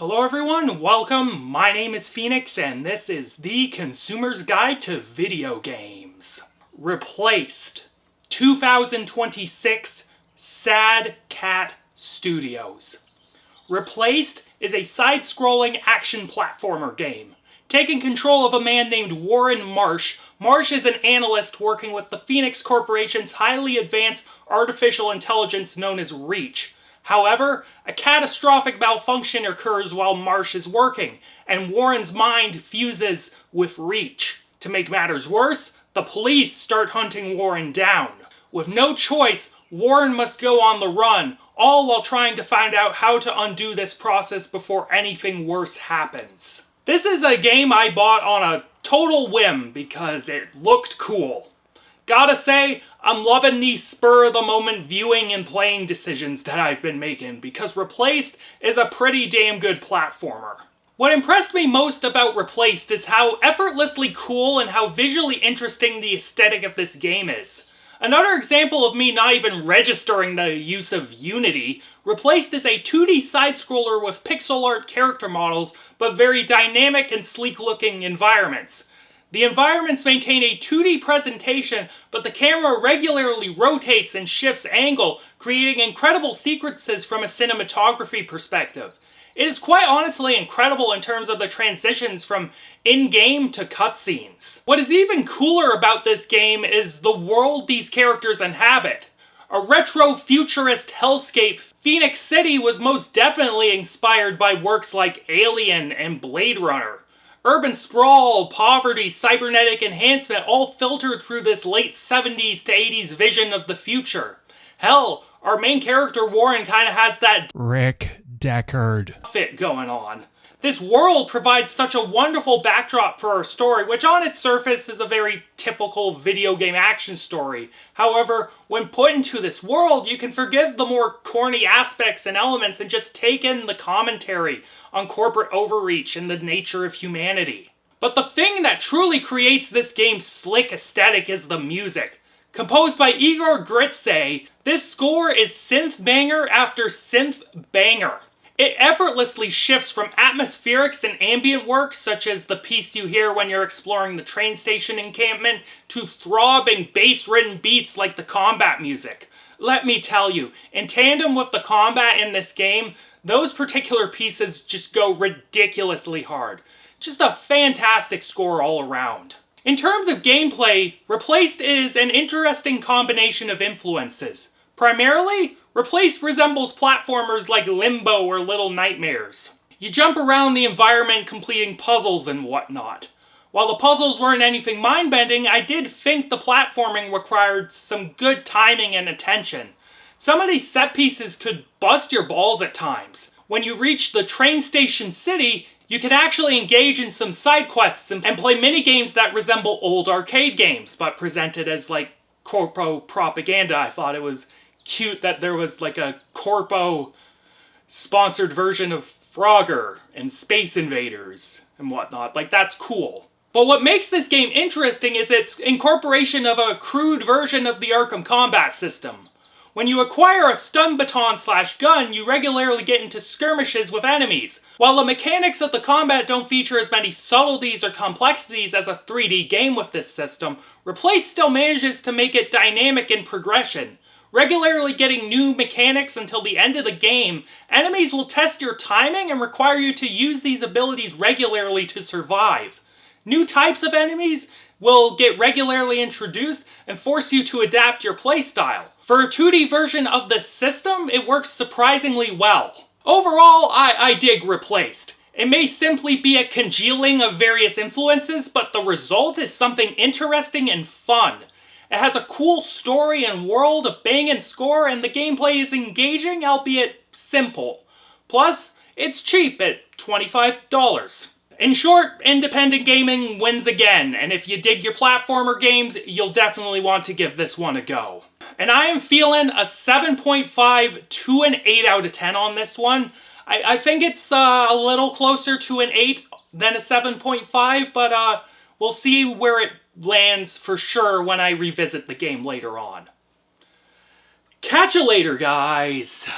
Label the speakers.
Speaker 1: Hello everyone, welcome. My name is Phoenix and this is the Consumer's Guide to Video Games. Replaced 2026 Sad Cat Studios. Replaced is a side-scrolling action platformer game. Taking control of a man named Warren Marsh, Marsh is an analyst working with the Phoenix Corporation's highly advanced artificial intelligence known as Reach. However, a catastrophic malfunction occurs while Marsh is working, and Warren's mind fuses with Reach. To make matters worse, the police start hunting Warren down. With no choice, Warren must go on the run, all while trying to find out how to undo this process before anything worse happens. This is a game I bought on a total whim because it looked cool. Gotta say, I'm loving these spur-of-the-moment viewing and playing decisions that I've been making because Replaced is a pretty damn good platformer. What impressed me most about Replaced is how effortlessly cool and how visually interesting the aesthetic of this game is. Another example of me not even registering the use of Unity, Replaced is a 2D side-scroller with pixel art character models, but very dynamic and sleek-looking environments. The environments maintain a 2D presentation, but the camera regularly rotates and shifts angle, creating incredible sequences from a cinematography perspective. It is quite honestly incredible in terms of the transitions from in-game to cutscenes. What is even cooler about this game is the world these characters inhabit. A retro-futurist hellscape, Phoenix City was most definitely inspired by works like Alien and Blade Runner. Urban sprawl, poverty, cybernetic enhancement all filtered through this late 70s to 80s vision of the future. Hell, our main character Warren kinda has that
Speaker 2: Rick Deckard
Speaker 1: fit going on. This world provides such a wonderful backdrop for our story, which on its surface is a very typical video game action story. However, when put into this world, you can forgive the more corny aspects and elements and just take in the commentary on corporate overreach and the nature of humanity. But the thing that truly creates this game's slick aesthetic is the music. Composed by Igor Gritsay, this score is synth banger after synth banger. It effortlessly shifts from atmospherics and ambient works, such as the piece you hear when you're exploring the train station encampment, to throbbing, bass-ridden beats like the combat music. Let me tell you, in tandem with the combat in this game, those particular pieces just go ridiculously hard. Just a fantastic score all around. In terms of gameplay, Replaced is an interesting combination of influences. Primarily, Replaced resembles platformers like Limbo or Little Nightmares. You jump around the environment completing puzzles and whatnot. While the puzzles weren't anything mind-bending, I did think the platforming required some good timing and attention. Some of these set pieces could bust your balls at times. When you reach the train station city, you can actually engage in some side quests and play mini-games that resemble old arcade games, but presented as like corpo propaganda. I thought it was cute that there was like a corpo sponsored version of Frogger and Space Invaders and whatnot. Like, that's cool. But what makes this game interesting is its incorporation of a crude version of the Arkham combat system. When you acquire a stun baton / gun, you regularly get into skirmishes with enemies. While the mechanics of the combat don't feature as many subtleties or complexities as a 3D game with this system, Replace still manages to make it dynamic in progression. Regularly getting new mechanics until the end of the game, enemies will test your timing and require you to use these abilities regularly to survive. New types of enemies will get regularly introduced and force you to adapt your playstyle. For a 2D version of this system, it works surprisingly well. Overall, I dig Replaced. It may simply be a congealing of various influences, but the result is something interesting and fun. It has a cool story and world, a banging score, and the gameplay is engaging, albeit simple. Plus, it's cheap at $25. In short, independent gaming wins again, and if you dig your platformer games, you'll definitely want to give this one a go. And I am feeling a 7.5 to an 8 out of 10 on this one. I think it's a little closer to an 8 than a 7.5, but we'll see where it lands for sure when I revisit the game later on. Catch you later, guys!